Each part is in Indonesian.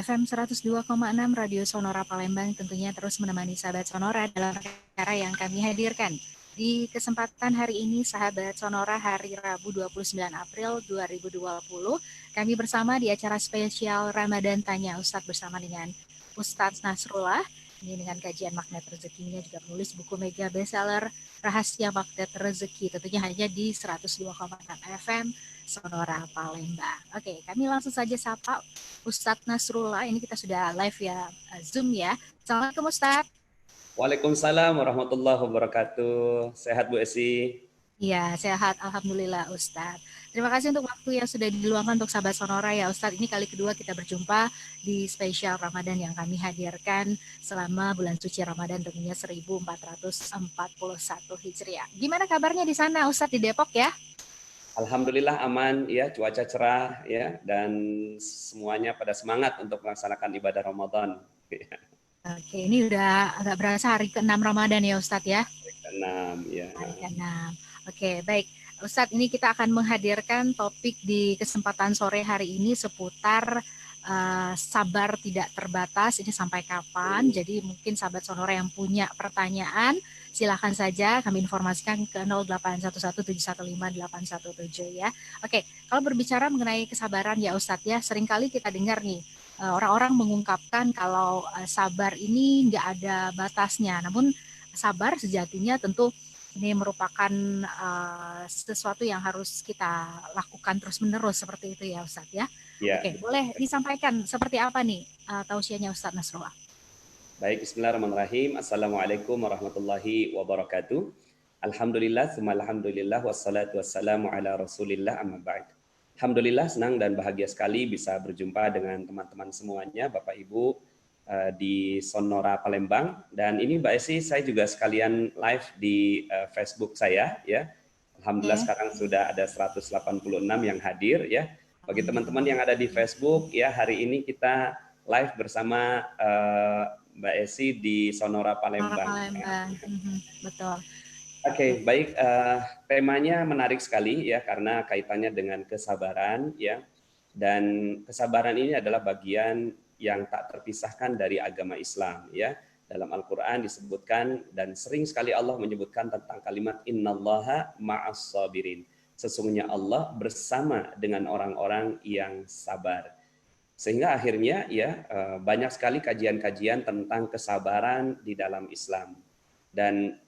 FM 102,6 Radio Sonora Palembang tentunya terus menemani sahabat Sonora dalam acara yang kami hadirkan. Di kesempatan hari ini, sahabat Sonora, hari Rabu 29 April 2020, kami bersama di acara spesial Ramadan Tanya Ustadz bersama dengan Ustadz Nasrullah. Ini dengan kajian magnet rezekinya, juga penulis buku mega bestseller Rahasia Magnet Rezeki, tentunya hanya di 102,6 FM Sonora Palembang. Oke, kami langsung saja sapa Ustadz Nasrullah. Ini kita sudah live ya, Zoom ya. Assalamualaikum Ustadz. Waalaikumsalam warahmatullahi wabarakatuh. Sehat Bu Esi? Iya, sehat. Alhamdulillah Ustadz. Terima kasih untuk waktu yang sudah diluangkan untuk sahabat Sonora ya Ustadz. Ini kali kedua kita berjumpa di spesial Ramadan yang kami hadirkan selama bulan suci Ramadan tentunya 1441 Hijriah. Gimana kabarnya di sana Ustadz, di Depok ya? Alhamdulillah aman ya, cuaca cerah ya, dan semuanya pada semangat untuk melaksanakan ibadah Ramadan. Oke, ini udah agak berasa hari ke-6 Ramadan ya Ustadz ya? Ke-6 ya. Hari ke-6. Oke, baik. Ustadz, ini kita akan menghadirkan topik di kesempatan sore hari ini seputar sabar tidak terbatas. Ini sampai kapan? Jadi mungkin sahabat Sonora yang punya pertanyaan, silakan saja kami informasikan ke 0811715817 ya. Oke, kalau berbicara mengenai kesabaran ya Ustadz ya, seringkali kita dengar nih, orang-orang mengungkapkan kalau sabar ini nggak ada batasnya. Namun sabar sejatinya tentu ini merupakan sesuatu yang harus kita lakukan terus-menerus seperti itu ya Ustadz ya. Ya. Oke, boleh disampaikan seperti apa nih tausiahnya Ustadz Nasrullah? Baik, bismillahirrahmanirrahim. Assalamualaikum warahmatullahi wabarakatuh. Alhamdulillah, alhamdulillah, wassalatu wassalamu ala rasulillah, amma ba'd. Alhamdulillah, senang dan bahagia sekali bisa berjumpa dengan teman-teman semuanya, Bapak Ibu di Sonora Palembang. Dan ini Mbak Esi, saya juga sekalian live di Facebook saya ya. Alhamdulillah sekarang sudah ada 186 yang hadir ya. Bagi teman-teman yang ada di Facebook ya, hari ini kita live bersama Mbak Esi di Sonora Palembang. Betul. Oke, baik. Temanya menarik sekali ya karena kaitannya dengan kesabaran ya. Dan kesabaran ini adalah bagian yang tak terpisahkan dari agama Islam ya. Dalam Al-Qur'an disebutkan dan sering sekali Allah menyebutkan tentang kalimat innallaha ma'as sabirin. Sesungguhnya Allah bersama dengan orang-orang yang sabar. Sehingga akhirnya ya banyak sekali kajian-kajian tentang kesabaran di dalam Islam. Dan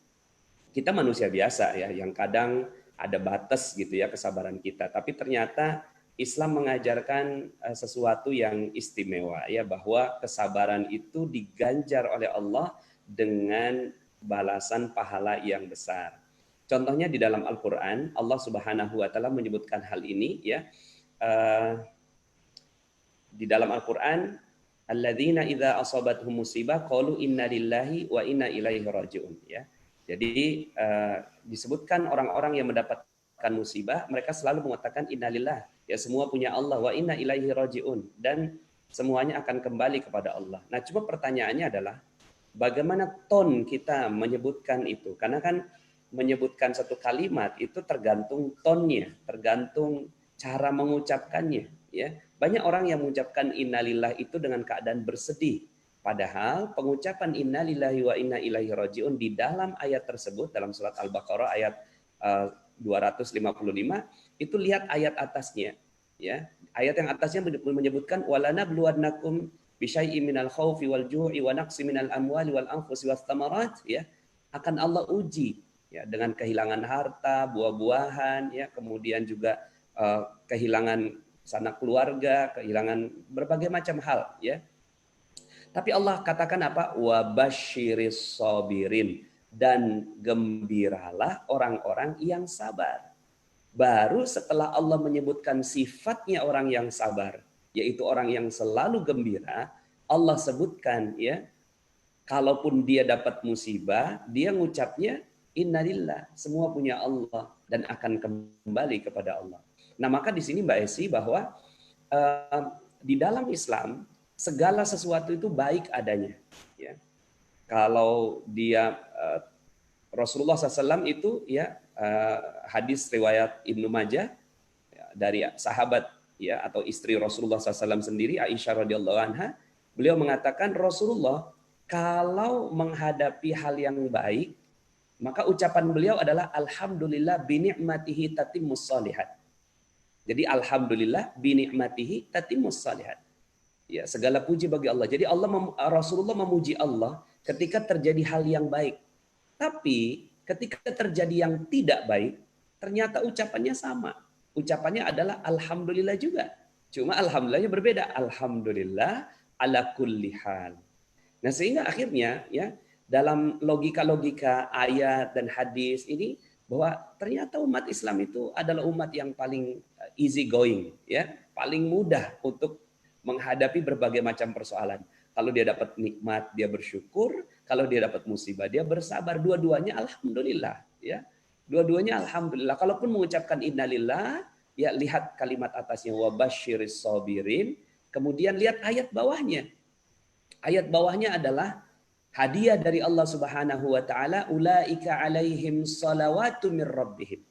kita manusia biasa ya yang kadang ada batas gitu ya kesabaran kita. Tapi ternyata Islam mengajarkan sesuatu yang istimewa ya, bahwa kesabaran itu diganjar oleh Allah dengan balasan pahala yang besar. Contohnya di dalam Al-Qur'an Allah Subhanahu wa taala menyebutkan hal ini ya. Di dalam Al-Qur'an alladzina idza asabatuhum musibah qalu inna lillahi wa inna ilaihi raji'un ya. Jadi disebutkan orang-orang yang mendapatkan musibah, mereka selalu mengatakan innalillah, ya semua punya Allah, wa inna ilaihi raji'un, dan semuanya akan kembali kepada Allah. Nah, cuma pertanyaannya adalah bagaimana ton kita menyebutkan itu? Karena kan menyebutkan satu kalimat itu tergantung tonnya, tergantung cara mengucapkannya. Ya, banyak orang yang mengucapkan innalillah itu dengan keadaan bersedih. Padahal pengucapan innalillahi wa inna ilaihi raji'un di dalam ayat tersebut dalam surat Al-Baqarah ayat 255 itu lihat ayat atasnya ya. Ayat yang atasnya menyebutkan walana bluwannakum bisyai'in minal khaufi wal ju'i wa naqsi minal amwali wal anfusi was thamarat ya. Akan Allah uji ya dengan kehilangan harta, buah-buahan ya, kemudian juga kehilangan sanak keluarga, kehilangan berbagai macam hal ya. Tapi Allah katakan apa? Wabasyiris sabirin, dan gembiralah orang-orang yang sabar. Baru setelah Allah menyebutkan sifatnya orang yang sabar, yaitu orang yang selalu gembira, Allah sebutkan ya, kalaupun dia dapat musibah, dia ngucapnya innalillah, semua punya Allah dan akan kembali kepada Allah. Nah, maka di sini Mbak Esi bahwa di dalam Islam segala sesuatu itu baik adanya. Ya. Kalau dia Rasulullah SAW itu ya hadis riwayat Ibnu Majah ya, dari sahabat ya atau istri Rasulullah SAW sendiri Aisyah radhiyallahu anha, Beliau mengatakan Rasulullah kalau menghadapi hal yang baik, maka ucapan beliau adalah alhamdulillah bini'matihi tatimmus shalihat. Jadi alhamdulillah bini'matihi tatimmus shalihat. Ya, segala puji bagi Allah. Jadi Rasulullah memuji Allah ketika terjadi hal yang baik. Tapi ketika terjadi yang tidak baik, ternyata ucapannya sama. Ucapannya adalah alhamdulillah juga. Cuma alhamdulillahnya berbeda. Alhamdulillah ala kulli hal. Nah, sehingga akhirnya ya dalam logika-logika ayat dan hadis ini bahwa ternyata umat Islam itu adalah umat yang paling easy going, ya, paling mudah untuk menghadapi berbagai macam persoalan. Kalau dia dapat nikmat, dia bersyukur. Kalau dia dapat musibah, dia bersabar. Dua-duanya alhamdulillah, ya. Dua-duanya alhamdulillah. Kalaupun mengucapkan innalillah, ya lihat kalimat atasnya wabasyiris sabirin, kemudian lihat ayat bawahnya. Ayat bawahnya adalah hadiah dari Allah Subhanahu wa taala, ulaika alaihim salawatu mir rabbihim.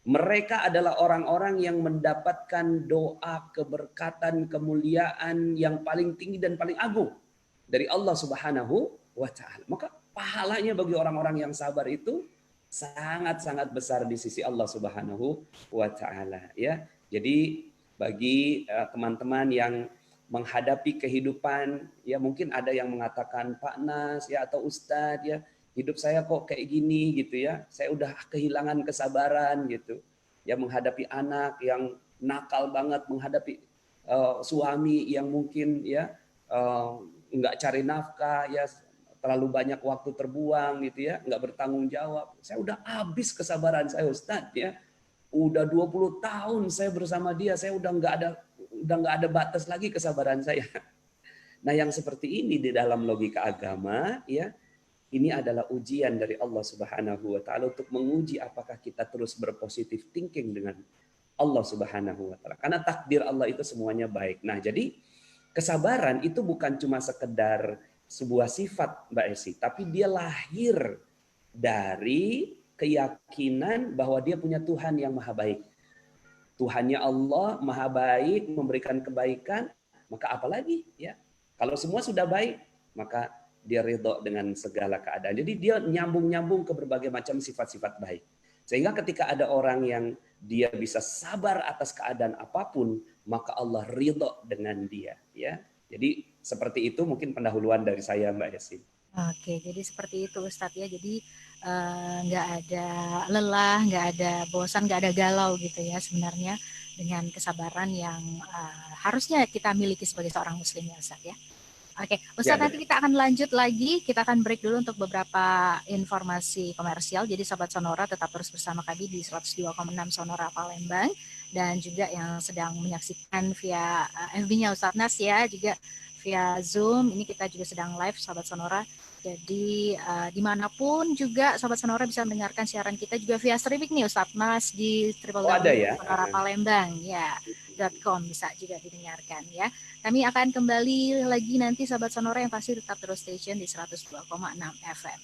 Mereka adalah orang-orang yang mendapatkan doa, keberkatan, kemuliaan yang paling tinggi dan paling agung dari Allah Subhanahu wa taala. Maka pahalanya bagi orang-orang yang sabar itu sangat-sangat besar di sisi Allah Subhanahu wa taala, ya. Jadi bagi teman-teman yang menghadapi kehidupan, ya mungkin ada yang mengatakan Pak Nas ya atau Ustadz ya, hidup saya kok kayak gini gitu ya, saya udah kehilangan kesabaran gitu ya, menghadapi anak yang nakal banget, menghadapi suami yang mungkin ya nggak cari nafkah ya, terlalu banyak waktu terbuang gitu ya, nggak bertanggung jawab. Saya udah habis kesabaran saya Ustadz ya, udah 20 tahun saya bersama dia, saya udah nggak ada batas lagi kesabaran saya. Nah, yang seperti ini di dalam logika agama ya, ini adalah ujian dari Allah Subhanahu wa taala untuk menguji apakah kita terus berpositif thinking dengan Allah Subhanahu wa taala. Karena takdir Allah itu semuanya baik. Nah, jadi kesabaran itu bukan cuma sekedar sebuah sifat, Mbak Esi, tapi dia lahir dari keyakinan bahwa dia punya Tuhan yang maha baik. Tuhannya Allah maha baik, memberikan kebaikan, maka apalagi ya. Kalau semua sudah baik, maka dia ridho dengan segala keadaan. Jadi dia nyambung-nyambung ke berbagai macam sifat-sifat baik. Sehingga ketika ada orang yang dia bisa sabar atas keadaan apapun, maka Allah ridho dengan dia. Ya, jadi seperti itu mungkin pendahuluan dari saya, Mbak Yasin. Oke, jadi seperti itu Ustadz ya. Jadi nggak ada lelah, nggak ada bosan, nggak ada galau gitu ya sebenarnya dengan kesabaran yang harusnya kita miliki sebagai seorang Muslim ya Ustadz ya. Oke, Ustadz, nanti kita akan lanjut lagi. Kita akan break dulu untuk beberapa informasi komersial. Jadi Sobat Sonora tetap terus bersama kami di 102,6 Sonora Palembang. Dan juga yang sedang menyaksikan via FB-nya Ustadz Nas ya, juga via Zoom. Ini kita juga sedang live Sobat Sonora. Jadi dimanapun juga Sobat Sonora bisa mendengarkan siaran kita juga via streaming nih Ustadz Nas di www.sonorapalembang ya .com bisa juga didengarkan ya. Kami akan kembali lagi nanti Sobat Sonora yang pasti tetap terus station di 102,6 FM.